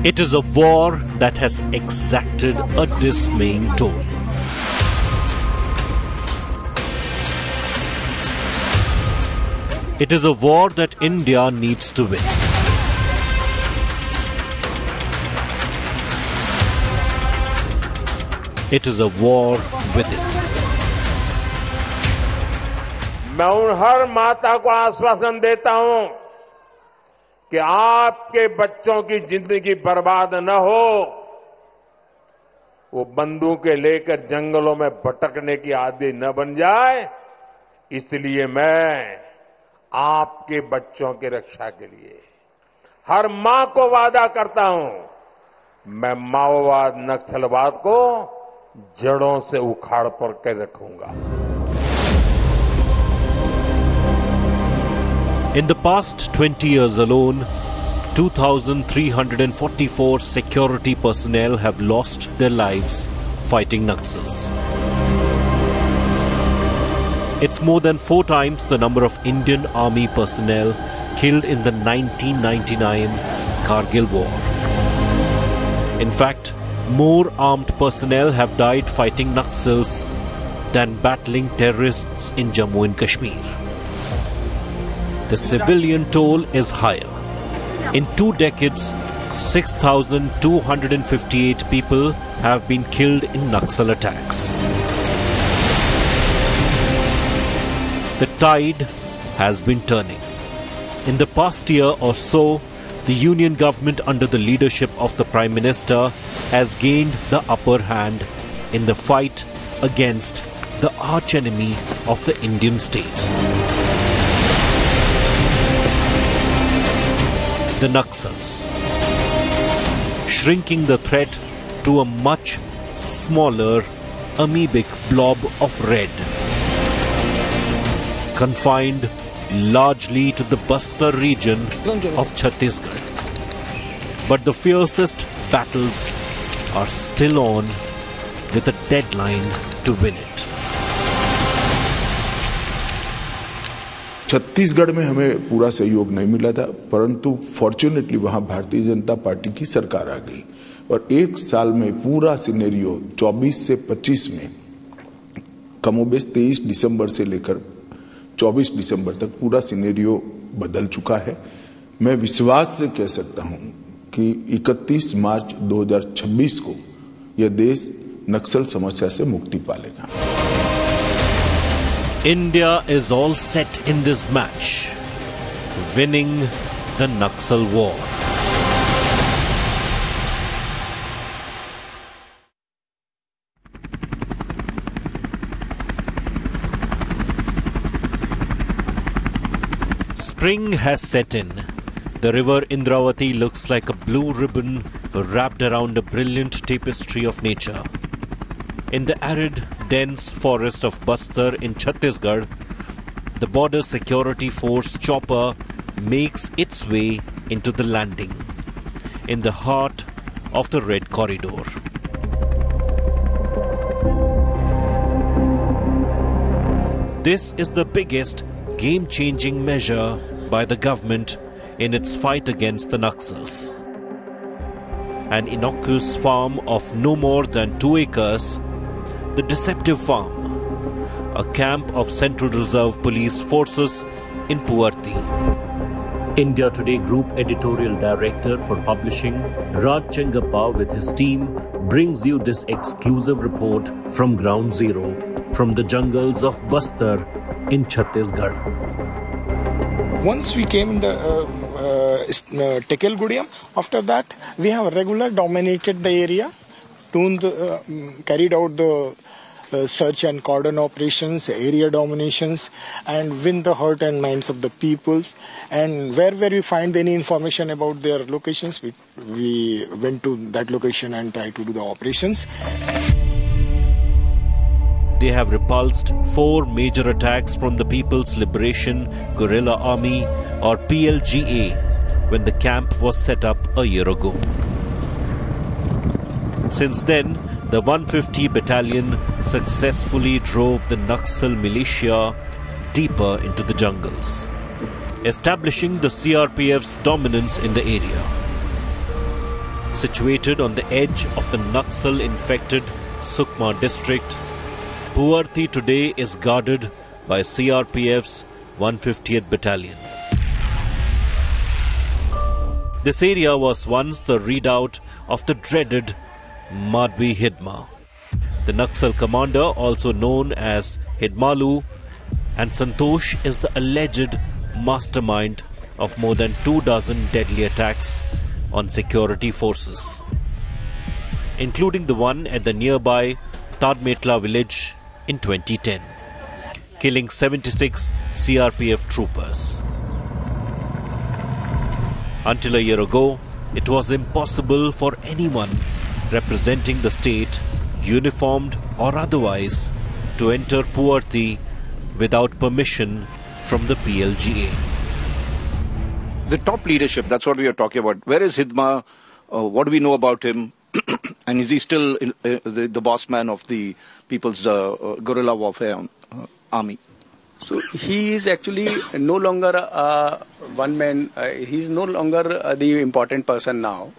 It is a war that has exacted a dismaying toll. It is a war that India needs to win. It is a war within. मैं उन हर माता को आश्वासन देता हूं कि आपके बच्चों की जिंदगी बर्बाद न हो, वो बंदूकें लेकर जंगलों में भटकने की आदी न बन जाए, इसलिए मैं आपके बच्चों की रक्षा के लिए हर मां को वादा करता हूं, मैं माओवाद नक्सलवाद को जड़ों से उखाड़ कर के रखूंगा। In the past 20 years alone, 2,344 security personnel have lost their lives fighting Naxals. It's more than 4 times the number of Indian Army personnel killed in the 1999 Kargil War. In fact, more armed personnel have died fighting Naxals than battling terrorists in Jammu and Kashmir. The civilian toll is higher. In 2 decades, 6,258 people have been killed in Naxal attacks. The tide has been turning. In the past year or so, the Union government under the leadership of the Prime Minister has gained the upper hand in the fight against the archenemy of the Indian state. The Naxals, shrinking the threat to a much smaller amoebic blob of red, confined largely to the Bastar region of Chhattisgarh. But the fiercest battles are still on, with a deadline to win it. Chhattisgarh में हमें पूरा सहयोग नहीं मिला था, परंतु fortunately वहां Bharatiya Janata party की सरकार आ गई और 1 साल में पूरा सिनेरियो 24 से 25 में कमोबेश 23 दिसंबर से लेकर 24 दिसंबर तक पूरा सिनेरियो बदल चुका है। मैं विश्वास से कह सकता हूं कि 31 मार्च 2026 को यह देश नक्सल समस्या से मुक्ति पालेगा। India is all set in this match, winning the Naxal war. Spring has set in. The river Indravati looks like a blue ribbon wrapped around a brilliant tapestry of nature. In the arid, dense forest of Bastar in Chhattisgarh, the Border Security Force chopper makes its way into the landing in the heart of the Red Corridor. This is the biggest game-changing measure by the government in its fight against the Naxals. An innocuous farm of no more than 2 acres, the Deceptive Farm, a camp of Central Reserve Police forces in Puarthi. India Today Group Editorial Director for Publishing, Raj Chengappa, with his team, brings you this exclusive report from Ground Zero, from the jungles of Bastar in Chhattisgarh. Once we came in the Tekel Gudiam, after that we have regular dominated the area, carried out the search and cordon operations, area dominations, and win the heart and minds of the peoples. And wherever we find any information about their locations, we went to that location and tried to do the operations. They have repulsed 4 major attacks from the People's Liberation Guerrilla Army, or PLGA, when the camp was set up a year ago. Since then, the 150 Battalion successfully drove the Naxal militia deeper into the jungles, establishing the CRPF's dominance in the area. Situated on the edge of the Naxal-infected Sukma district, Puarthi today is guarded by CRPF's 150th Battalion. This area was once the redoubt of the dreaded Madhvi Hidma. The Naxal commander, also known as Hidmalu, and Santosh is the alleged mastermind of more than 24 deadly attacks on security forces, including the one at the nearby Tadmetla village in 2010, killing 76 CRPF troopers. Until a year ago, it was impossible for anyone representing the state, uniformed or otherwise, to enter Puarthi without permission from the PLGA. The top leadership, that's what we are talking about. Where is Hidma? What do we know about him? And is he still the boss man of the People's Guerrilla Warfare Army? So he is actually no longer one man. He is no longer the important person now.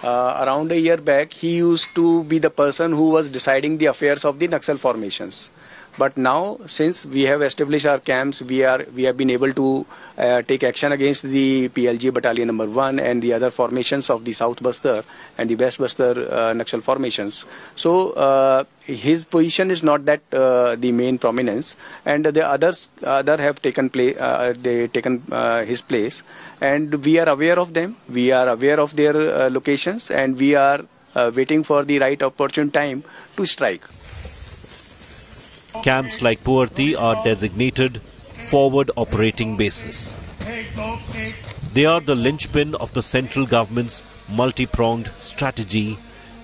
Around a year back, he used to be the person who was deciding the affairs of the Naxal formations. But now, since we have established our camps, we have been able to take action against the PLG Battalion number 1 and the other formations of the South Bastar and the West Bastar Naxal formations. So his position is not that the main prominence, and the others have taken his place, and we are aware of them. We are aware of their locations, and we are waiting for the right opportune time to strike. Camps like Puarthi are designated forward operating bases. They are the linchpin of the central government's multi-pronged strategy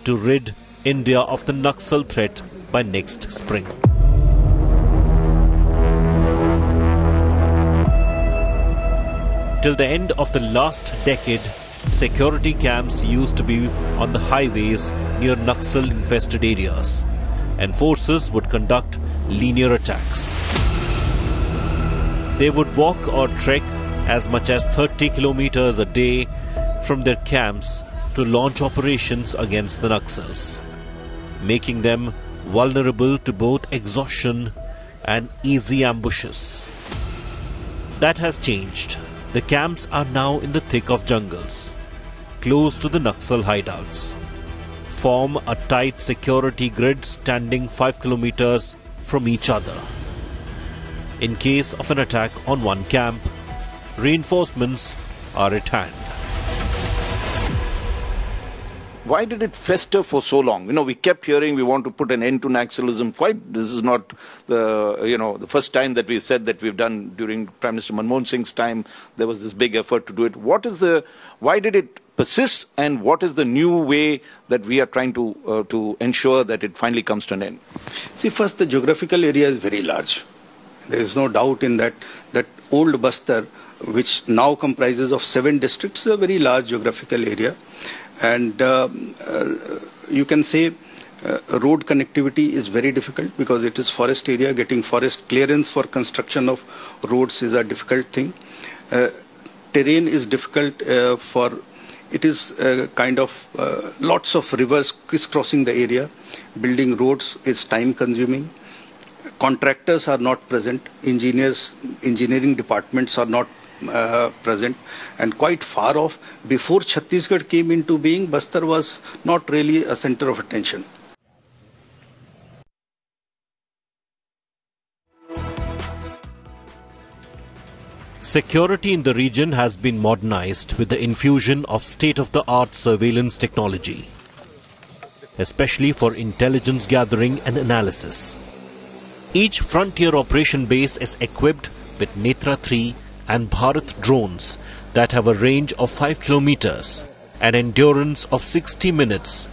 to rid India of the Naxal threat by next spring. Till the end of the last decade, security camps used to be on the highways near Naxal-infested areas, and forces would conduct linear attacks. They would walk or trek as much as 30 kilometers a day from their camps to launch operations against the Naxals, making them vulnerable to both exhaustion and easy ambushes. That has changed. The camps are now in the thick of jungles, close to the Naxal hideouts. Form a tight security grid standing 5 kilometers from each other. In case of an attack on one camp, reinforcements are at hand. Why did it fester for so long? We kept hearing we want to put an end to Naxalism. This is not the first time that we said that we've done. During Prime Minister Manmohan Singh's time, there was this big effort to do it. Why did it persist, and what is the new way that we are trying to ensure that it finally comes to an end? See, first, the geographical area is very large. There is no doubt in that old Bastar, which now comprises of 7 districts, is a very large geographical area. And you can say road connectivity is very difficult because it is forest area. Getting forest clearance for construction of roads is a difficult thing. Terrain is difficult it is kind of lots of rivers crisscrossing the area. Building roads is time consuming. Contractors are not present. Engineering departments are not present, and quite far off. Before Chhattisgarh came into being, Bastar was not really a center of attention. Security in the region has been modernized with the infusion of state-of-the-art surveillance technology, especially for intelligence gathering and analysis. Each frontier operation base is equipped with Netra 3 and Bharat drones that have a range of 5 kilometers, an endurance of 60 minutes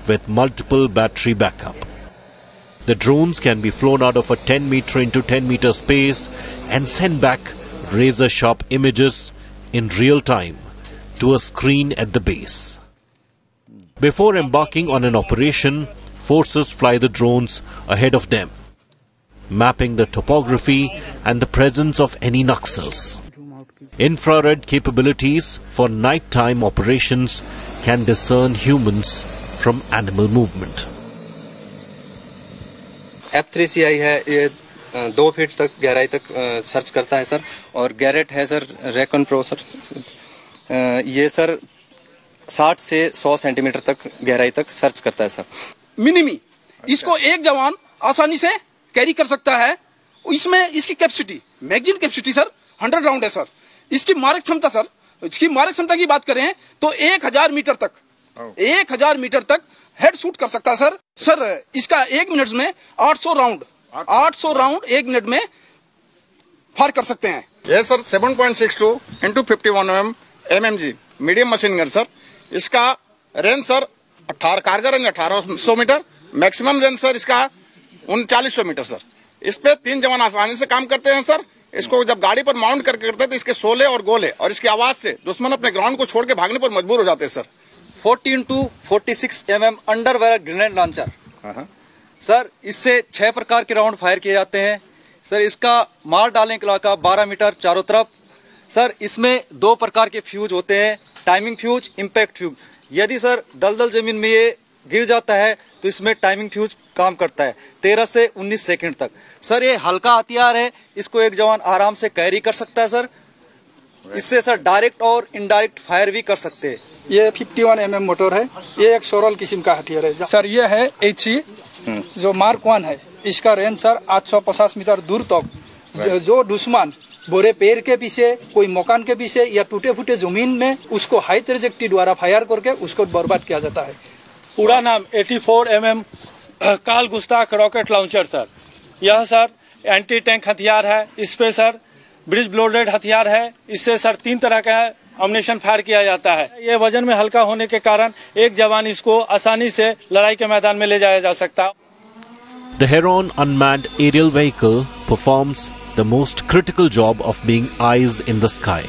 with multiple battery backup. The drones can be flown out of a 10 meter into 10 meter space and send back razor-sharp images in real time to a screen at the base. Before embarking on an operation, forces fly the drones ahead of them, mapping the topography and the presence of any Naxals. Infrared capabilities for nighttime operations can discern humans from animal movement. F3CI है, ये 2 feet तक गहराई तक search करता है sir, और Garrett है sir, reckon pro sir, ये सर 60 से 100 सेंटीमीटर तक गहराई तक सर्च करता है सर। मिनिमी इसको एक जवान आसानी से कैरी कर सकता है। इसमें इसकी capacity, magazine capacity sir 100 round है सर। इसकी मारक क्षमता सर, इसकी मारक क्षमता की बात करें तो 1000 मीटर तक हेड शूट कर सकता है सर। सर इसका 1 मिनट में 800 राउंड 1 मिनट में फायर कर सकते हैं। यह sir 7.62 into 51 mmg medium machine gun sir. इसका रेंज सर 18 कारगर range 1800 metre, maximum range sir इसका 3900 मीटर सर। इस पे 3 जवान आसानी से काम करते हैं सर। इसको जब गाड़ी पर माउंट करके करते हैं तो इसके शोले और गोले और इसकी आवाज से दुश्मन अपने ग्राउंड को छोड़ के भागने पर मजबूर हो जाते हैं sir. 40 into 46 mm under wire grenade launcher sir, इससे 6 प्रकार के राउंड फायर किए जाते हैं सर। इसका मार डालने का इलाका 12 मीटर चारों तरफ सर। इसमें 2 प्रकार के फ्यूज होते हैं, टाइमिंग फ्यूज, इम्पैक्ट फ्यूज। यदि सर दलदल जमीन में ये गिर जाता है तो इसमें टाइमिंग फ्यूज काम करता है 13 से 19 सेकंड तक सर। ये हल्का हथियार है, इसको एक जवान आराम से कैरी कर सकता है सर। इससे सर डायरेक्ट और इनडायरेक्ट फायर भी कर सकते हैं। ये 51 mm मोटर है, ये एक सोरल किस्म का हथियार है सर। ये है HE जो मार्क 1 है। इसका रेंज सर 850 मीटर दूर तक जो दुश्मन बोरे पेड़ के पीछे, कोई मकान के पीछे या टूटे फूटे जमीन में, उसको हाई ट्रेजेक्टरी द्वारा फायर करके उसको बर्बाद किया जाता है। पूरा नाम 84 mm काल गुस्ताख रॉकेट लॉन्चर सर। यह सर एंटी टैंक हथियार है। इस पे सर ब्रिज ब्लोडेड हथियार है। इससे सर 3 तरह का अम्युनिशन फायर किया जाता है। ये वजन में हल्का होने के कारण एक जवान इसको आसानी से लड़ाई के मैदान में ले जाया जा सकता। The Heron unmanned aerial vehicle performs the most critical job of being eyes in the sky,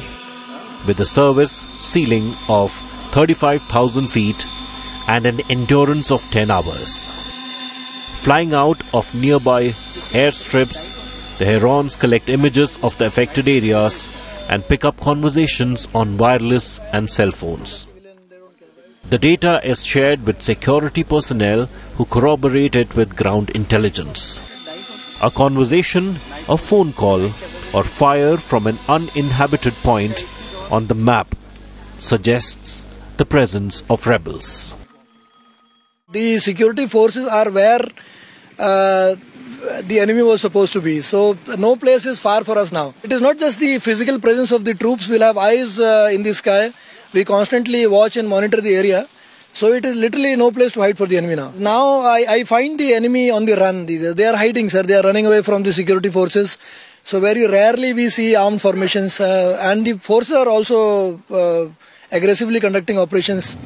with a service ceiling of 35,000 feet and an endurance of 10 hours. Flying out of nearby airstrips, the Herons collect images of the affected areas and pick up conversations on wireless and cell phones. The data is shared with security personnel who corroborate it with ground intelligence. A conversation, a phone call, or fire from an uninhabited point on the map suggests the presence of rebels. The security forces are where the enemy was supposed to be. So no place is far for us now. It is not just the physical presence of the troops. We'll have eyes in the sky. We constantly watch and monitor the area. So it is literally no place to hide for the enemy now. Now I find the enemy on the run. They are hiding, sir. They are running away from the security forces. So very rarely we see armed formations. And the forces are also aggressively conducting operations.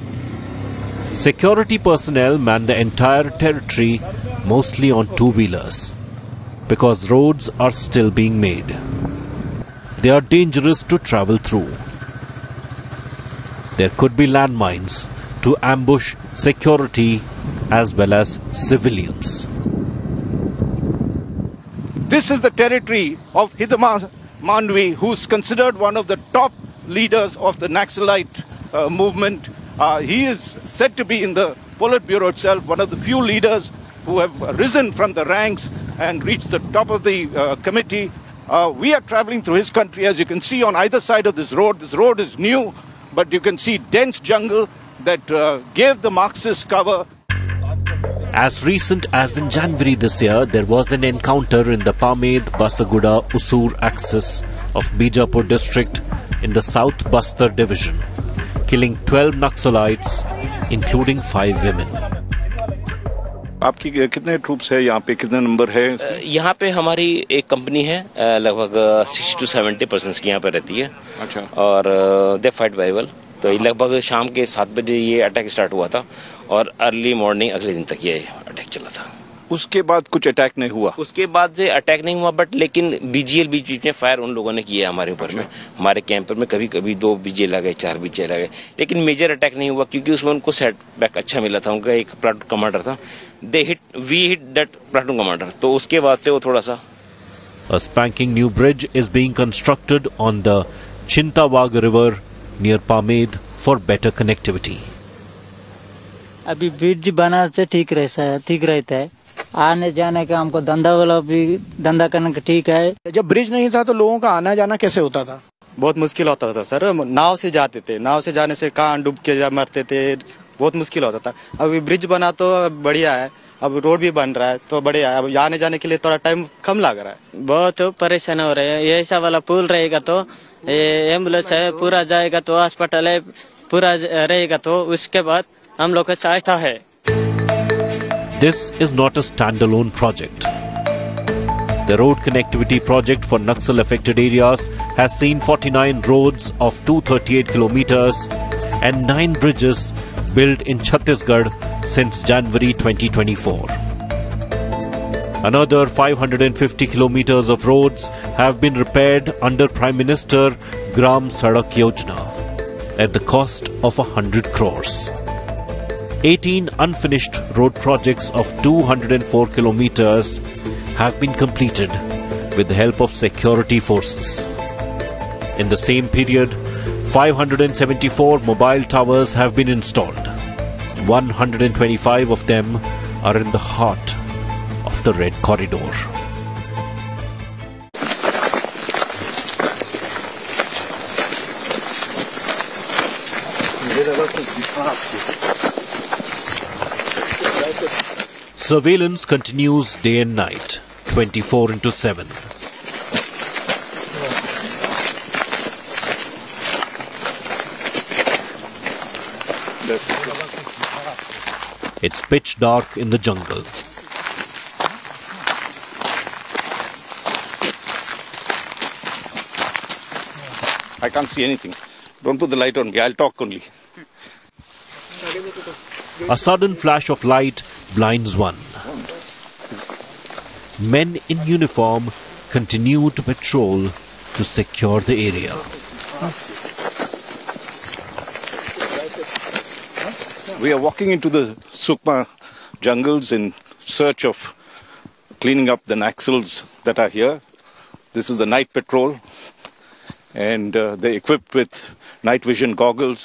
Security personnel man the entire territory mostly on two-wheelers because roads are still being made. They are dangerous to travel through. There could be landmines to ambush security as well as civilians. This is the territory of Hidema Mandvi, who's considered one of the top leaders of the Naxalite movement. He is said to be in the Politburo itself, one of the few leaders who have risen from the ranks and reached the top of the committee. We are traveling through his country, as you can see on either side of this road. This road is new, but you can see dense jungle that gave the Marxists cover. As recent as in January this year, there was an encounter in the Pamed-Basaguda-Usur axis of Bijapur district in the South Bastar division, killing 12 Naxalites, including 5 women. आपकी कितने troops है यहाँ पे, कितने number है? यहाँ पे हमारी एक कंपनी है, लगभग 60 to 70% की यहाँ पे रहती है। अच्छा। और दे फाइट वेरी वेल। तो लगभग शाम के 7 बजे ये अटैक स्टार्ट हुआ था और अर्ली मॉर्निंग अगले दिन तक ये अटैक चला था। उसके बाद कुछ अटैक नहीं हुआ? उसके बाद से अटैक नहीं हुआ, बट लेकिन बीजीएल बीच में फायर उन लोगों ने किया हमारे ऊपर में, हमारे कैंप में। कभी कभी 2 बीजीएल आ गए, 4 बीजीएल आ गए, लेकिन मेजर अटैक नहीं हुआ क्योंकि उसमें उनको सेटबैक अच्छा मिला था। उनका एक प्लाटून कमांडर था, we hit that platoon commander, तो उसके बाद से वो थोड़ा सा। A spanking new bridge is being constructed on the Chintawag River near Pamed for better connectivity. अभी ब्रिज बना से ठीक रहता है, आने जाने का हमको धंधा करने का ठीक है। जब ब्रिज नहीं था तो लोगों का आना जाना कैसे होता था? बहुत मुश्किल होता था सर, नाव से जाते थे, नाव से जाने से कहाँ डूब के मरते थे, बहुत मुश्किल होता था। अभी ब्रिज बना तो बढ़िया है, अब रोड भी बन रहा है तो बढ़िया है, अब आने जाने के लिए थोड़ा टाइम कम लग रहा है। बहुत परेशान हो रहे हैं, ये ऐसा वाला पुल रहेगा तो एम्बुलेंस है पूरा जाएगा तो हॉस्पिटल है पूरा रहेगा तो उसके बाद हम लोग का सहायता है। This is not a standalone project. The road connectivity project for Naxal affected areas has seen 49 roads of 238 kilometers and 9 bridges built in Chhattisgarh since January 2024. Another 550 kilometers of roads have been repaired under Prime Minister Gram Sadak Yojana at the cost of 100 crores. 18 unfinished road projects of 204 kilometers have been completed with the help of security forces. In the same period, 574 mobile towers have been installed. 125 of them are in the heart of the Red Corridor. Surveillance continues day and night, 24/7. It's pitch dark in the jungle. I can't see anything. Don't put the light on me. I'll talk only. A sudden flash of light blinds one. Men in uniform continue to patrol to secure the area. We are walking into the Sukma jungles in search of cleaning up the Naxals that are here. This is the night patrol, and they're equipped with night vision goggles,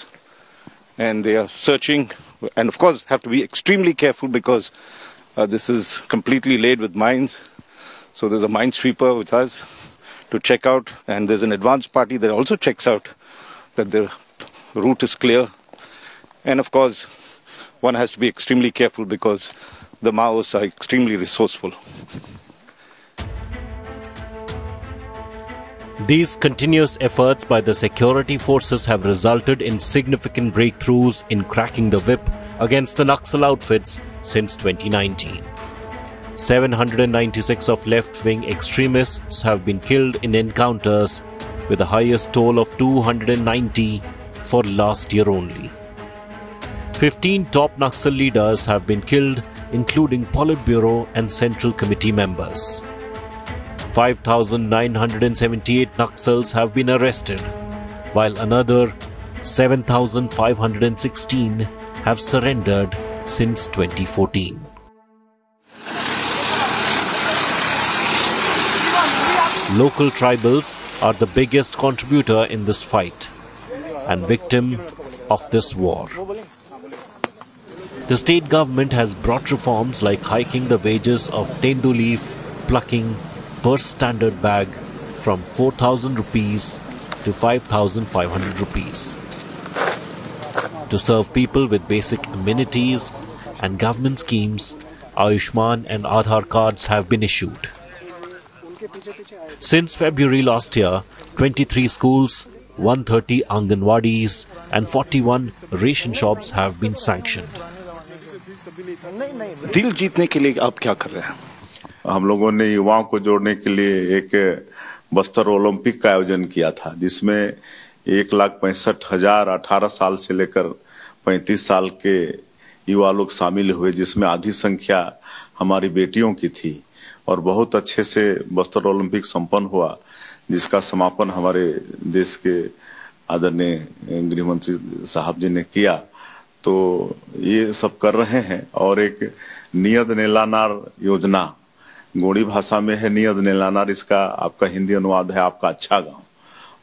and they are searching, and of course have to be extremely careful because this is completely laid with mines. So there's a minesweeper with us to check out, and there's an advance party that also checks out that the route is clear. And of course, one has to be extremely careful because the Maos are extremely resourceful. These continuous efforts by the security forces have resulted in significant breakthroughs in cracking the whip against the Naxal outfits since 2019. 796 of left-wing extremists have been killed in encounters, with the highest toll of 290 for last year only. 15 top Naxal leaders have been killed, including Politburo and Central Committee members. 5,978 Naxals have been arrested, while another 7,516 have surrendered since 2014. Local tribals are the biggest contributor in this fight and victim of this war. The state government has brought reforms like hiking the wages of tendu leaf plucking per standard bag from 4,000 rupees to 5,500 rupees. To serve people with basic amenities and government schemes, Ayushman and Aadhaar cards have been issued. Since February last year, 23 schools, 130 Anganwadis and 41 ration shops have been sanctioned. दिल जीतने के लिए आप क्या कर रहे हैं? हम लोगों ने युवाओं को जोड़ने के लिए एक बस्तर ओलंपिक का आयोजन किया था, जिसमें 1,65,000 18 साल से लेकर 35 साल के युवा लोग शामिल हुए, जिसमें आधी संख्या हमारी बेटियों की थी और बहुत अच्छे से बस्तर ओलंपिक संपन्न हुआ, जिसका समापन हमारे देश के आदरणीय गृह मंत्री साहब जी ने किया। तो ये सब कर रहे हैं। और एक नियत नेलानार योजना, गोंडी भाषा में है नियत नेलानार, इसका आपका हिंदी अनुवाद है आपका अच्छा गांव,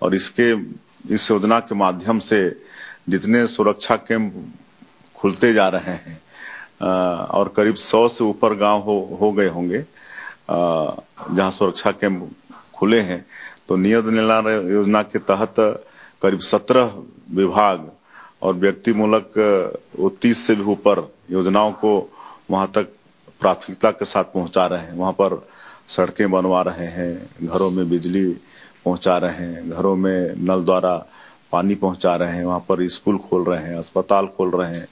और इसके इस योजना के माध्यम से जितने सुरक्षा कैंप खुलते जा रहे हैं और करीब 100 से ऊपर गांव हो गए होंगे जहां सुरक्षा कैंप खुले हैं, तो नियत निर्माण योजना के तहत करीब 17 विभाग और व्यक्तिमूलक 30 से भी ऊपर योजनाओं को वहां तक प्राथमिकता के साथ पहुंचा रहे हैं। वहां पर सड़कें बनवा रहे हैं, घरों में बिजली पहुंचा रहे हैं, घरों में नल द्वारा पानी पहुंचा रहे हैं, वहां पर स्कूल खोल रहे हैं, अस्पताल खोल रहे हैं,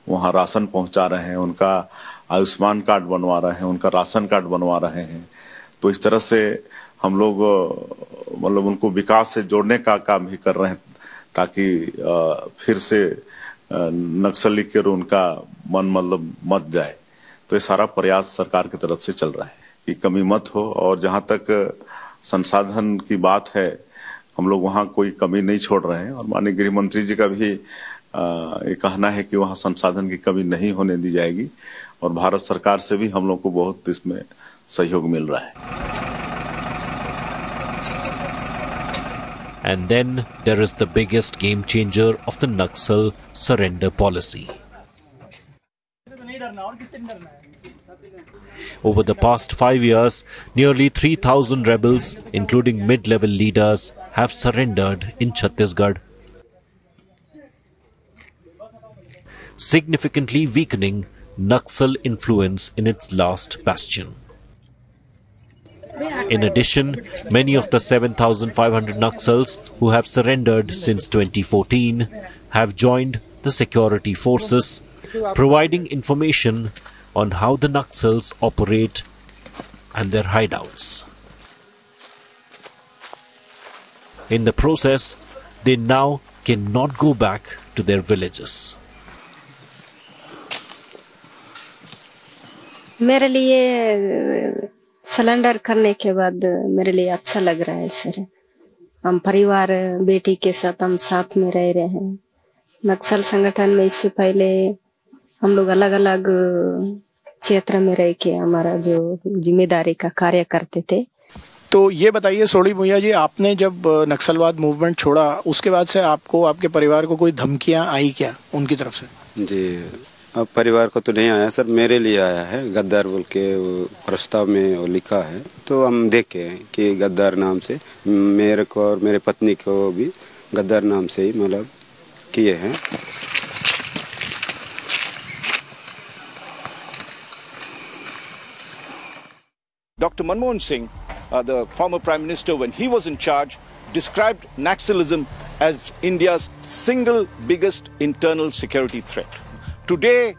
वहां राशन पहुंचा रहे हैं, उनका आयुष्मान कार्ड बनवा रहे हैं, उनका राशन कार्ड बनवा रहे हैं। तो इस तरह से हम लोग मतलब उनको विकास से जोड़ने का काम भी कर रहे हैं ताकि फिर से नक्सली के उनका मन मतलब मत जाए। तो ये सारा प्रयास सरकार की तरफ से चल रहा है कि कमी मत हो, और जहां तक संसाधन की बात है हम लोग वहां कोई कमी नहीं छोड़ रहे हैं। और माननीय गृह मंत्री जी का भी ये कहना है कि वहां संसाधन की कमी नहीं होने दी जाएगी, और भारत सरकार से भी हम लोग को बहुत इसमें सहयोग मिल रहा है। And then there is the biggest game changer of the Naxal surrender policy. Over the past 5 years, nearly 3,000 rebels, including mid-level leaders, have surrendered in Chhattisgarh, significantly weakening Naxal influence in its last bastion. In addition, many of the 7,500 Naxals who have surrendered since 2014 have joined the security forces, providing information on how the Naxals operate and their hideouts. In the process, they now cannot go back to their villages. मेरे लिए surrender करने के बाद मेरे लिए अच्छा लग रहा है सर। हम परिवार बेटी के साथ हम साथ में रह रहे हैं। नक्सल संगठन में इससे पहले हम लोग अलग अलग क्षेत्र में रह के हमारा जो जिम्मेदारी का कार्य करते थे। तो ये बताइए सोडी भैया जी, आपने जब नक्सलवाद मूवमेंट छोड़ा उसके बाद से आपको आपके परिवार को कोई धमकियां आई क्या उनकी तरफ से? जी, अब परिवार को तो नहीं आया सर, मेरे लिए आया है। गद्दार बोल के प्रस्ताव में वो लिखा है, तो हम देखे कि गद्दार नाम से मेरे को और मेरे पत्नी को भी गद्दार नाम से ही मतलब किए हैं। Dr. Manmohan Singh, the former Prime Minister, when he was in charge, described Naxalism as India's single biggest internal security threat. Today,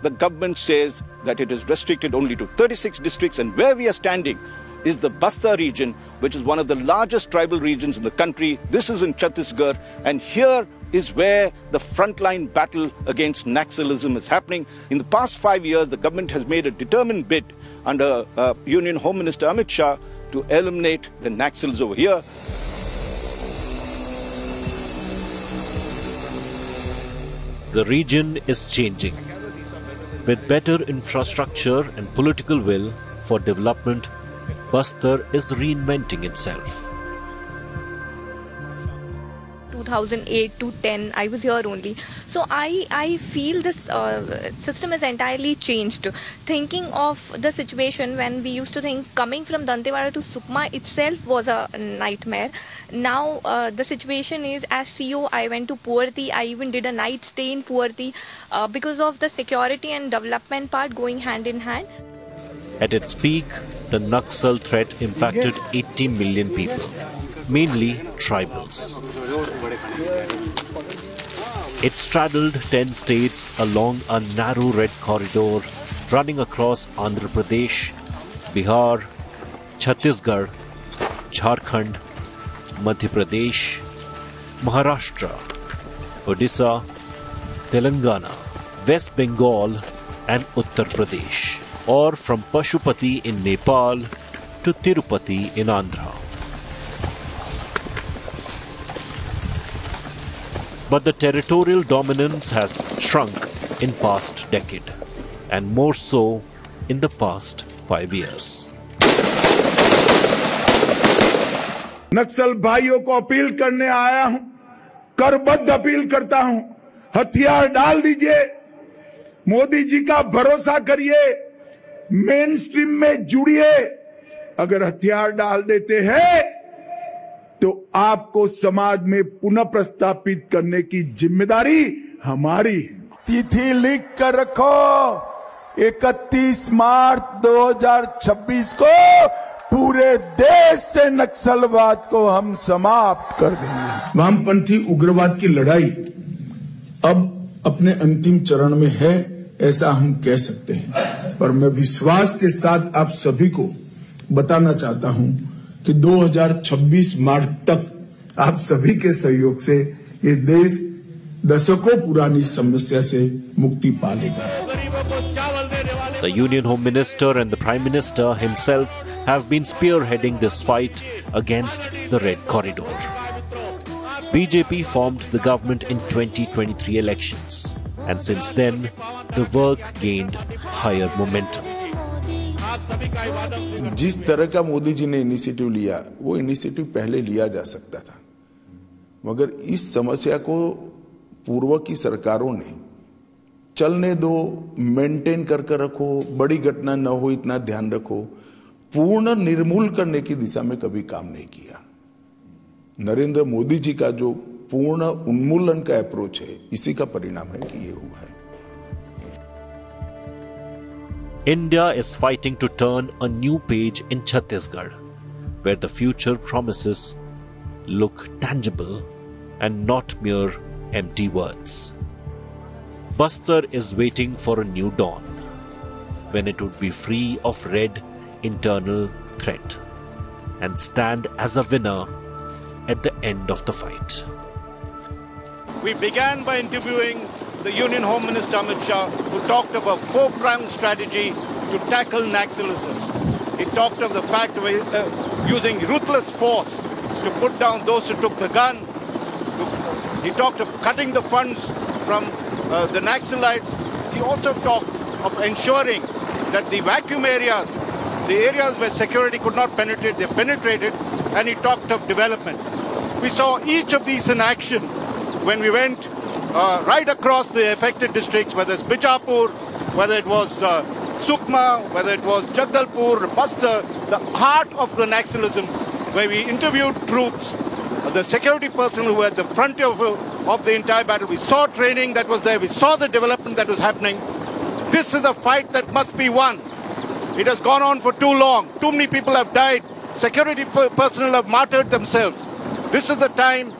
the government says that it is restricted only to 36 districts, and where we are standing is the Bastar region, which is one of the largest tribal regions in the country. This is in Chhattisgarh, and here is where the frontline battle against Naxalism is happening. In the past 5 years, the government has made a determined bid under Union Home Minister Amit Shah to eliminate the Naxals over here. The region is changing. With better infrastructure and political will for development, Bastar is reinventing itself. 2008 to 10, I was here only. So I feel this system is entirely changed. Thinking of the situation when we used to think coming from Dantewada to Sukma itself was a nightmare. Now the situation is, as CEO, I went to Puarthi. I even did a night stay in Puarthi because of the security and development part going hand in hand. At its peak, the Naxal threat impacted 80 million people, mainly tribals. It straddled 10 states along a narrow red corridor running across Andhra Pradesh, Bihar, Chhattisgarh, Jharkhand, Madhya Pradesh, Maharashtra, Odisha, Telangana, West Bengal and Uttar Pradesh, or from Pashupati in Nepal to Tirupati in Andhra. But the territorial dominance has shrunk in past decade, and more so in the past 5 years. नक्सल भाइयों को appeal करने आया हूं करबद्ध appeal करता हूं, हथियार डाल दीजिए, मोदी जी का भरोसा करिए, मेन स्ट्रीम में जुड़िए। अगर हथियार डाल देते हैं तो आपको समाज में पुनः प्रस्थापित करने की जिम्मेदारी हमारी है। तिथि लिख कर रखो, 31 मार्च 2026 को पूरे देश से नक्सलवाद को हम समाप्त कर देंगे। वामपंथी उग्रवाद की लड़ाई अब अपने अंतिम चरण में है, ऐसा हम कह सकते हैं। और मैं विश्वास के साथ आप सभी को बताना चाहता हूं कि 2026 मार्च तक आप सभी के सहयोग से ये देश दशकों पुरानी समस्या से मुक्ति पा लेगा। The Union Home Minister and the Prime Minister himself have been spearheading this fight against the Red Corridor. BJP formed the government in 2023 elections, and since then, the work gained higher momentum. जिस तरह का मोदी जी ने initiative लिया, वो initiative पहले लिया जा सकता था, मगर इस समस्या को पूर्व की सरकारों ने चलने दो, मेंटेन करके रखो, बड़ी घटना न हो इतना ध्यान रखो, पूर्ण निर्मूल करने की दिशा में कभी काम नहीं किया। नरेंद्र मोदी जी का जो पूर्ण उन्मूलन का अप्रोच है, इसी का परिणाम है कि ये हुआ है। India is fighting to turn a new page in Chhattisgarh, where the future promises look tangible and not mere empty words. Bastar is waiting for a new dawn, when it would be free of red internal threat and stand as a winner at the end of the fight. We began by interviewing the Union Home Minister Amit Shah, who talked of a four-pronged strategy to tackle Naxalism. He talked of the fact of using ruthless force to put down those who took the gun. He talked of cutting the funds from the Naxalites. He also talked of ensuring that the vacuum areas, the areas where security could not penetrate, they penetrated, and he talked of development. We saw each of these in action when we went right across the affected districts, whether it's Bijapur, whether it was Sukma, whether it was Jagdalpur, Bastar, the heart of the Naxalism, where we interviewed troops, the security personnel who were at the front of the entire battle. We saw training that was there. We saw the development that was happening. This is a fight that must be won. It has gone on for too long. Too many people have died. Security personnel have martyred themselves. This is the time.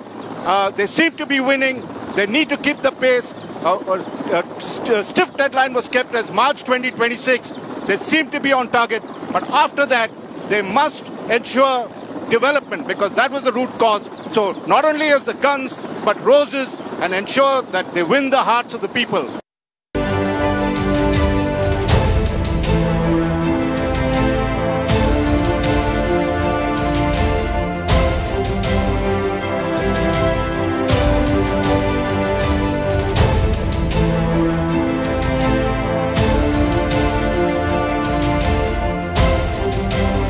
They seem to be winning. They need to keep the pace. A stiff deadline was kept as March 2026. They seem to be on target. But after that, they must ensure development, because that was the root cause. So not only as the guns, but roses, and ensure that they win the hearts of the people.